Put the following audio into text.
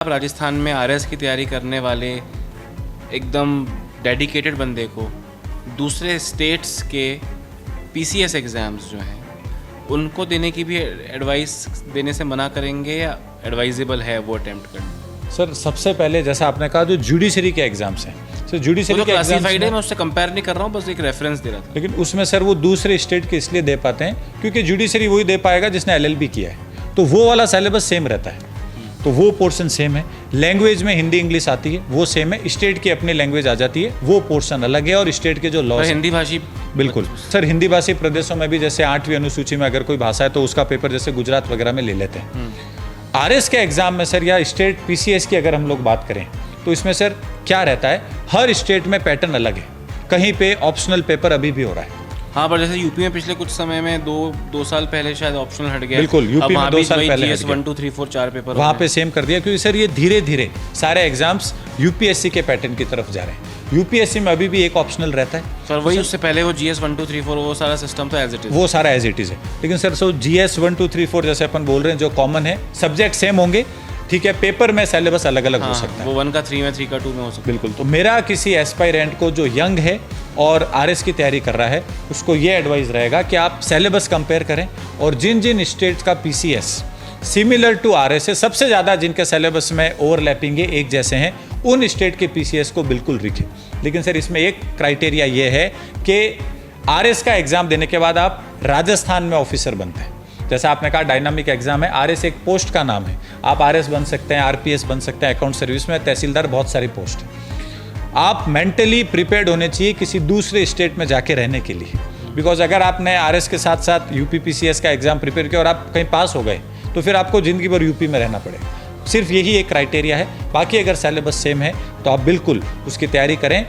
आप राजस्थान में आरएस की तैयारी करने वाले एकदम डेडिकेटेड बंदे को दूसरे स्टेट्स के पीसीएस एग्ज़ाम्स जो हैं उनको देने की भी एडवाइस देने से मना करेंगे या एडवाइजेबल है वो अटेम्प्ट करना? सर सबसे पहले जैसा आपने कहा जो जुडिशरी के एग्जाम्स हैं, सर जुडिशरी के क्लासिफाइड है, मैं उससे कंपेयर नहीं कर रहा हूँ, बस एक रेफरेंस दे रहा था। लेकिन उसमें सर वो दूसरे स्टेट के इसलिए दे पाते हैं क्योंकि जुडिशरी वही दे पाएगा जिसने एलएलबी किया है, तो वो वाला सिलेबस सेम रहता है, तो वो पोर्शन सेम है। लैंग्वेज में हिंदी इंग्लिश आती है वो सेम है, स्टेट की अपनी लैंग्वेज आ जाती है वो पोर्शन अलग है, और स्टेट के जो लॉ हिंदी भाषी बिल्कुल सर हिंदी भाषी प्रदेशों में भी जैसे 8वीं अनुसूची में अगर कोई भाषा है तो उसका पेपर जैसे गुजरात वगैरह में ले लेते हैं। आरएस के एग्जाम में सर या स्टेट पीसीएस की अगर हम लोग बात करें तो इसमें सर क्या रहता है, हर स्टेट में पैटर्न अलग है, कहीं पे ऑप्शनल पेपर अभी भी हो रहा है। हाँ, पर जैसे यूपी में पिछले कुछ समय में दो साल पहले शायद ऑप्शनल हट गया। बिल्कुल, यूपी में 2 साल पहले GS 1 2 3 4 4 पेपर वहाँ पे सेम कर दिया, क्योंकि सर ये धीरे धीरे सारे एग्जाम्स यूपीएससी के पैटर्न की तरफ जा रहे हैं। यूपीएससी में अभी भी एक ऑप्शनल रहता है सर, वही उससे पहले वो GS 1 2 3 4 वो सारा सिस्टम तो एज इट इज, वो सारा एज इट इज है। लेकिन सर सो GS 1 2 3 4 जैसे अपन बोल रहे हैं जो कॉमन है, सब्जेक्ट सेम होंगे, ठीक है, पेपर में सिलेबस अलग अलग हो सकता है। वो 1 का 3 में 3 का 2 में हो सकता है। बिल्कुल, तो मेरा किसी एस्पायरेंट को जो यंग है और आरएस की तैयारी कर रहा है उसको ये एडवाइस रहेगा कि आप सिलेबस कंपेयर करें, और जिन जिन स्टेट्स का पीसीएस सिमिलर टू आरएस है, सबसे ज़्यादा जिनके सिलेबस में ओवरलैपिंग है, एक जैसे हैं, उन स्टेट के पीसीएस को बिल्कुल लिखें। लेकिन सर इसमें एक क्राइटेरिया ये है कि आरएस का एग्ज़ाम देने के बाद आप राजस्थान में ऑफिसर बनते हैं। जैसा आपने कहा डायनामिक एग्जाम है, आरएस एक पोस्ट का नाम है, आप आरएस बन सकते हैं, आरपीएस बन सकते हैं, अकाउंट सर्विस में तहसीलदार, बहुत सारी पोस्ट है। आप मेंटली प्रिपेयर्ड होने चाहिए किसी दूसरे स्टेट में जाके रहने के लिए, बिकॉज अगर आपने आरएस के साथ साथ यूपीपीसीएस का एग्जाम प्रिपेयर किया और आप कहीं पास हो गए तो फिर आपको ज़िंदगी भर यूपी में रहना पड़ेगा। सिर्फ यही एक क्राइटेरिया है, बाकी अगर सिलेबस सेम है तो आप बिल्कुल उसकी तैयारी करें।